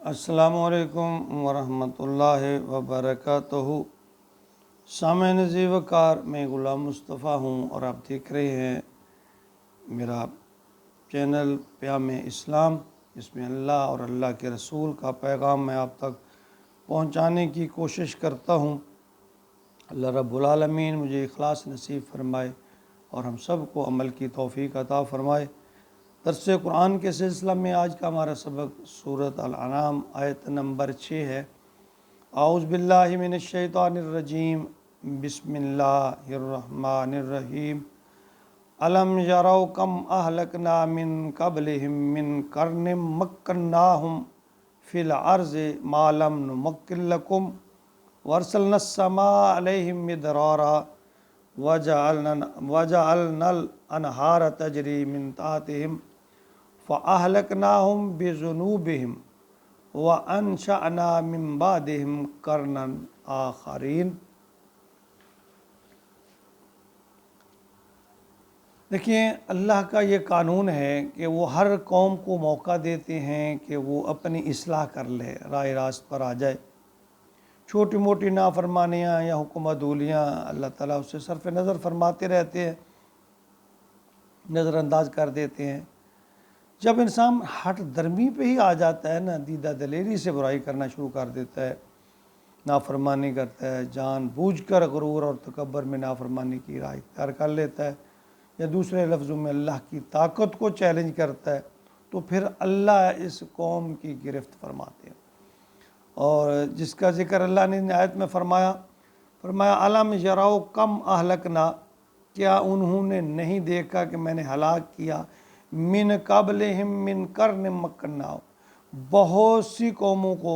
السلام علیکم ورحمۃ اللہ وبرکاتہ۔ سامعین عزیز وقار، میں غلام مصطفیٰ ہوں اور آپ دیکھ رہے ہیں میرا چینل پیام اسلام، جس میں اللہ اور اللہ کے رسول کا پیغام میں آپ تک پہنچانے کی کوشش کرتا ہوں۔ اللہ رب العالمین مجھے اخلاص نصیب فرمائے اور ہم سب کو عمل کی توفیق عطا فرمائے۔ درس قرآن کے سلسلہ میں آج کا ہمارا سبق سورۃ الانعام آیت نمبر 6 ہے۔ اعوذ باللہ من الشیطان الرجیم، بسم اللہ الرحمن الرحیم۔ الم یروا کم اہلکنا من قبلہم من قرن مکناہم فی الارض ما لم نمکن لکم وارسلنا السماء علیہم مدرارا وجعلنا الانہار تجری من تحتہم فَأَهْلَكْنَاهُمْ بِذُنُوبِهِمْ وَأَنشَأْنَا مِن بَعْدِهِمْ قَرْنًا آخَرِينَ۔ دیکھیں، اللہ کا یہ قانون ہے کہ وہ ہر قوم کو موقع دیتے ہیں کہ وہ اپنی اصلاح کر لے، راہ راست پر آ جائے۔ چھوٹی موٹی نافرمانیاں یا حکم عدولیاں اللہ تعالیٰ اسے صرف نظر فرماتے رہتے ہیں، نظر انداز کر دیتے ہیں۔ جب انسان ہٹ درمی پہ ہی آ جاتا ہے نا، دیدہ دلیری سے برائی کرنا شروع کر دیتا ہے، نافرمانی کرتا ہے، جان بوجھ کر غرور اور تکبر میں نافرمانی کی راہ اختیار کر لیتا ہے، یا دوسرے لفظوں میں اللہ کی طاقت کو چیلنج کرتا ہے، تو پھر اللہ اس قوم کی گرفت فرماتے ہیں۔ اور جس کا ذکر اللہ نے آیت میں فرمایا الم یروا کم اہلکنا، کیا انہوں نے نہیں دیکھا کہ میں نے ہلاک کیا من قبلہم من قرن مکناہم، بہت سی قوموں کو،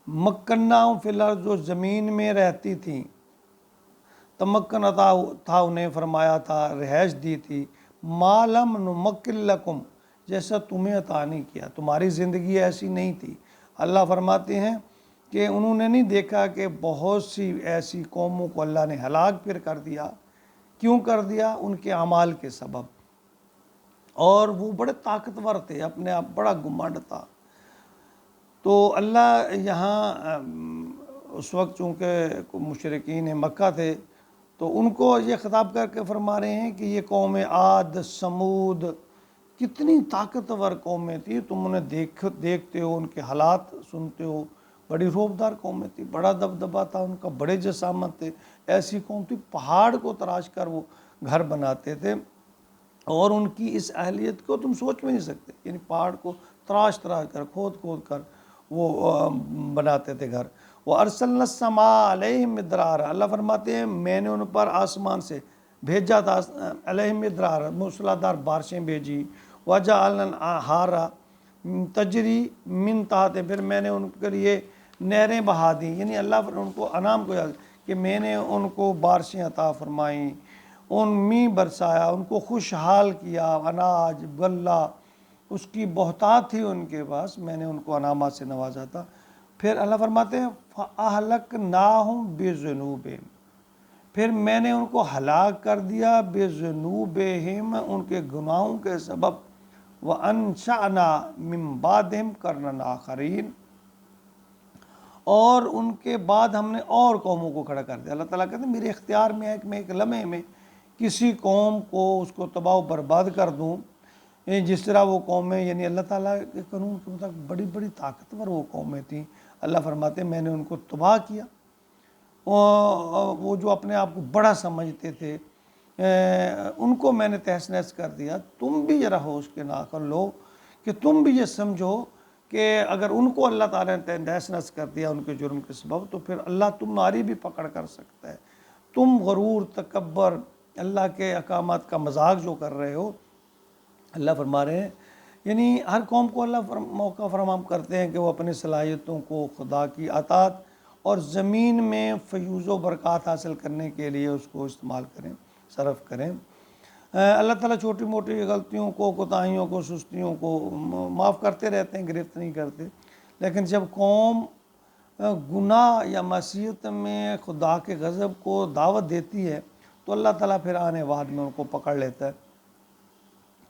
مکناہم فی الارض، جو زمین میں رہتی تھیں، تمکن عطا تھا انہیں، فرمایا تھا، رہائش دی تھی، ما لم نمکن لکم، جیسا تمہیں عطا نہیں کیا، تمہاری زندگی ایسی نہیں تھی۔ اللہ فرماتے ہیں کہ انہوں نے نہیں دیکھا کہ بہت سی ایسی قوموں کو اللہ نے ہلاک پھر کر دیا۔ کیوں کر دیا؟ ان کے اعمال کے سبب، اور وہ بڑے طاقتور تھے، اپنے آپ بڑا گھمنڈ تھا۔ تو اللہ یہاں اس وقت چونکہ مشرکین مکہ تھے، تو ان کو یہ خطاب کر کے فرما رہے ہیں کہ یہ قوم عاد، سمود کتنی طاقتور قومیں تھیں، تم انہیں دیکھتے ہو، ان کے حالات سنتے ہو، بڑی روبدار قومیں تھیں، بڑا دبدبا تھا ان کا، بڑے جسامت تھے، ایسی قوم تھی پہاڑ کو تراش کر وہ گھر بناتے تھے، اور ان کی اس اہلیت کو تم سوچ بھی نہیں سکتے، یعنی پہاڑ کو تراش کر، کھود کر وہ بناتے تھے گھر۔ وَأَرْسَلْنَا السَّمَاءَ عَلَيْهِمْ مِدْرَارًا، اللہ فرماتے ہیں میں نے ان پر آسمان سے بھیجا تھا، علیہم مدرارا، موسلادھار بارشیں بھیجی، وَجَعَلْنَا الْأَنْهَارَ تَجْرِي مِن تَحْتِهِمْ، پھر میں نے ان کے لیے نہریں بہا دیں، یعنی اللہ ان کو انعام کو یاد کہ میں نے ان کو بارشیں عطا فرمائیں، ان میں برسایا، ان کو خوشحال کیا، اناج غلہ اس کی بہتات تھی ان کے پاس، میں نے ان کو انعامات سے نوازا تھا۔ پھر اللہ فرماتے ہیں فَأَهْلَكْنَاهُمْ بِذُنُوبِهِمْ، پھر میں نے ان کو ہلاک کر دیا، بِذُنُوبِهِمْ، ان کے گناہوں کے سبب، وَأَنشَأْنَا مِن بَعْدِهِمْ قَرْنًا آخَرِينَ، اور ان کے بعد ہم نے اور قوموں کو کھڑا کر دیا۔ اللہ تعالیٰ کہتے ہیں میرے اختیار میں ہے کہ میں ایک لمحے میں کسی قوم کو اس کو تباہ و برباد کر دوں، جس طرح وہ قومیں، یعنی اللہ تعالیٰ کے قانون کے مطابق بڑی بڑی طاقتور وہ قومیں تھیں۔ اللہ فرماتے ہیں میں نے ان کو تباہ کیا، وہ جو اپنے آپ کو بڑا سمجھتے تھے ان کو میں نے تہس نہس کر دیا۔ تم بھی ذرا ہوش کے ناخن لو کہ تم بھی یہ سمجھو کہ اگر ان کو اللہ تعالیٰ نے تہس نہس کر دیا ان کے جرم کے سبب، تو پھر اللہ تمہاری بھی پکڑ کر سکتا ہے۔ تم غرور، تکبر، اللہ کے احکامات کا مذاق جو کر رہے ہو، اللہ فرما رہے ہیں یعنی ہر قوم کو اللہ موقع فراہم کرتے ہیں کہ وہ اپنی صلاحیتوں کو خدا کی اطاعت اور زمین میں فیوز و برکات حاصل کرنے کے لیے اس کو استعمال کریں، صرف کریں۔ اللہ تعالیٰ چھوٹی موٹی غلطیوں کو، کوتاہیوں کو، سستیوں کو معاف کرتے رہتے ہیں، گرفت نہیں کرتے، لیکن جب قوم گناہ یا معصیت میں خدا کے غضب کو دعوت دیتی ہے تو اللہ تعالیٰ پھر آنے بعد میں ان کو پکڑ لیتا ہے،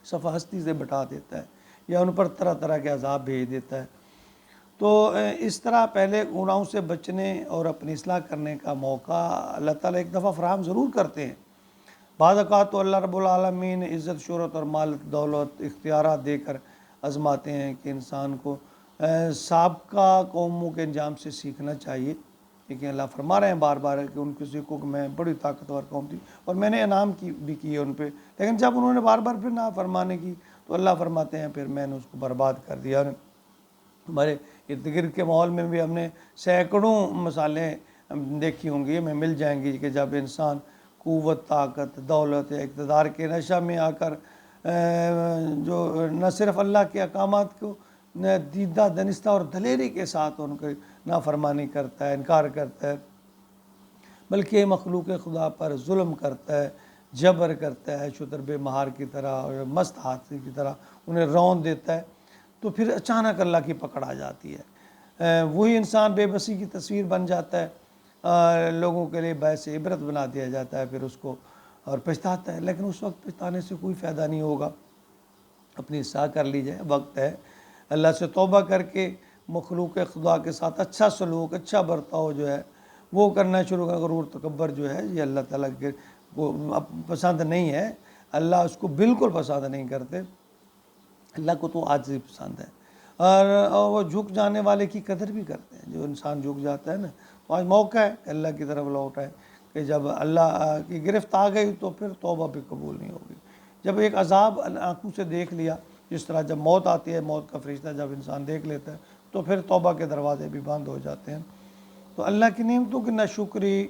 صفحہ ہستی سے بٹا دیتا ہے۔ یا ان پر طرح طرح کے عذاب بھیج دیتا ہے۔ تو اس طرح پہلے گناہوں سے بچنے اور اپنی اصلاح کرنے کا موقع اللہ تعالیٰ ایک دفعہ فراہم ضرور کرتے ہیں۔ بعض اوقات تو اللہ رب العالمین عزت، شہرت اور مال دولت اختیارات دے کر آزماتے ہیں کہ انسان کو سابقہ قوموں کے انجام سے سیکھنا چاہیے، لیکن اللہ فرما رہے ہیں بار بار کہ ان کسی کو کہ میں بڑی طاقتور قوم تھی اور میں نے انعام بھی کیے ان پہ، لیکن جب انہوں نے بار بار پھر نافرمانی کی تو اللہ فرماتے ہیں پھر میں نے اس کو برباد کر دیا۔ ہمارے ارد گرد کے ماحول میں بھی ہم نے سینکڑوں مثالیں دیکھی ہوں گی، ہمیں مل جائیں گی کہ جب انسان قوت، طاقت، دولت یا اقتدار کے نشہ میں آ کر جو نہ صرف اللہ کے احکامات کو دیدہ دنستہ اور دلیری کے ساتھ ان کی نافرمانی کرتا ہے، انکار کرتا ہے، بلکہ مخلوق خدا پر ظلم کرتا ہے، جبر کرتا ہے، شتر بے مہار کی طرح اور مست ہاتھی کی طرح انہیں رون دیتا ہے، تو پھر اچانک اللہ کی پکڑ آ جاتی ہے۔ وہی انسان بے بسی کی تصویر بن جاتا ہے، لوگوں کے لیے باعث عبرت بنا دیا جاتا ہے، پھر اس کو اور پچھتاتا ہے، لیکن اس وقت پچھتانے سے کوئی فائدہ نہیں ہوگا۔ اپنی اصلاح کر لی جائے، وقت ہے اللہ سے توبہ کر کے مخلوق خدا کے ساتھ اچھا سلوک، اچھا برتاؤ جو ہے وہ کرنا شروع کر۔ غرور تکبر جو ہے یہ اللہ تعالیٰ کے کو پسند نہیں ہے، اللہ اس کو بالکل پسند نہیں کرتے۔ اللہ کو تو عاجزی پسند ہے، اور وہ جھک جانے والے کی قدر بھی کرتے ہیں۔ جو انسان جھک جاتا ہے نا، تو آج موقع ہے کہ اللہ کی طرف لوٹ آئے، کہ جب اللہ کی گرفت آ گئی تو پھر توبہ بھی قبول نہیں ہوگی۔ جب ایک عذاب آنکھوں سے دیکھ لیا، جس طرح جب موت آتی ہے، موت کا فرشتہ جب انسان دیکھ لیتا ہے تو پھر توبہ کے دروازے بھی بند ہو جاتے ہیں۔ تو اللہ کی نعمتوں کی ناشکری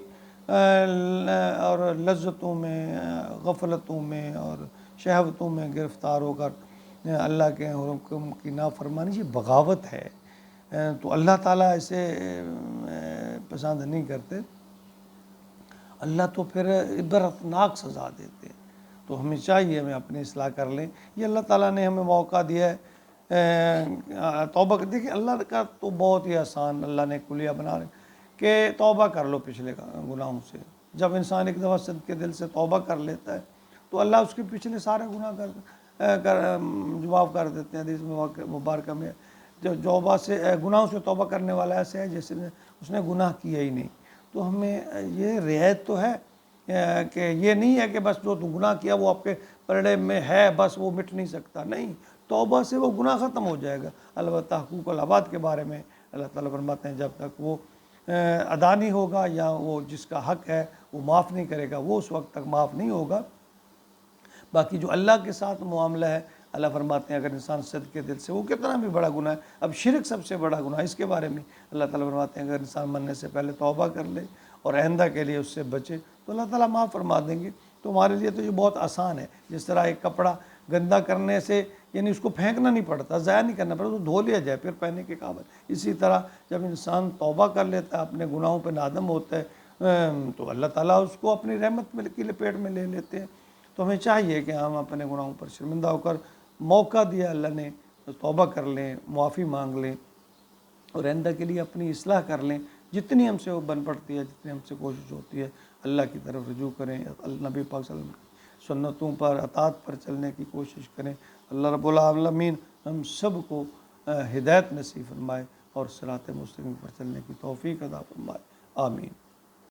اور لذتوں میں، غفلتوں میں اور شہوتوں میں گرفتار ہو کر اللہ کے حکم کی نافرمانی یہ بغاوت ہے، تو اللہ تعالیٰ اسے پسند نہیں کرتے۔ اللہ تو پھر عبرتناک سزا دیتے ہیں، تو ہمیں چاہیے ہمیں اپنی اصلاح کر لیں۔ یہ اللہ تعالیٰ نے ہمیں موقع دیا ہے توبہ کر۔ دیکھیں اللہ کا تو بہت ہی آسان، اللہ نے کلیہ بنا رہے کہ توبہ کر لو پچھلے گناہوں سے۔ جب انسان ایک دفعہ صدق کے دل سے توبہ کر لیتا ہے تو اللہ اس کے پچھلے سارے گناہ جواب کر دیتے ہیں۔ حدیث مبارکہ میں جو توبہ سے گناہوں سے توبہ کرنے والا ایسے ہے جیسے اس نے گناہ کیا ہی نہیں۔ تو ہمیں یہ رعایت تو ہے کہ یہ نہیں ہے کہ بس جو گناہ کیا وہ آپ کے پلڑے میں ہے، بس وہ مٹ نہیں سکتا، نہیں، توبہ سے وہ گناہ ختم ہو جائے گا۔ البتہ حقوق العباد کے بارے میں اللہ تعالیٰ فرماتے ہیں جب تک وہ ادا نہیں ہوگا یا وہ جس کا حق ہے وہ معاف نہیں کرے گا، وہ اس وقت تک معاف نہیں ہوگا۔ باقی جو اللہ کے ساتھ معاملہ ہے، اللہ فرماتے ہیں اگر انسان صدق کے دل سے، وہ کتنا بھی بڑا گناہ ہے، اب شرک سب سے بڑا گناہ ہے، اس کے بارے میں اللہ تعالیٰ فرماتے ہیں اگر انسان مرنے سے پہلے توبہ کر لے اور آئندہ کے لیے اس سے بچے تو اللہ تعالیٰ معاف فرما دیں گے۔ تو ہمارے لیے تو یہ بہت آسان ہے، جس طرح ایک کپڑا گندا کرنے سے یعنی اس کو پھینکنا نہیں پڑتا، ضائع نہیں کرنا پڑتا، تو دھو لیا جائے پھر پہننے کے قابل۔ اسی طرح جب انسان توبہ کر لیتا ہے، اپنے گناہوں پہ نادم ہوتا ہے، تو اللہ تعالیٰ اس کو اپنی رحمت میں کی لپیٹ میں لے لیتے ہیں۔ تو ہمیں چاہیے کہ ہم اپنے گناہوں پر شرمندہ ہو کر، موقع دیا اللہ نے، توبہ کر لیں، معافی مانگ لیں اور آئندہ کے لیے اپنی اصلاح کر لیں۔ جتنی ہم سے وہ بن پڑتی ہے، جتنی ہم سے کوشش ہوتی ہے، اللہ کی طرف رجوع کریں، نبی پاک صلی اللہ علیہ وسلم کی سنتوں پر، اطاعت پر چلنے کی کوشش کریں۔ اللہ رب العالمین ہم سب کو ہدایت نصیب فرمائے اور صراط مستقیم پر چلنے کی توفیق عطا فرمائے، آمین۔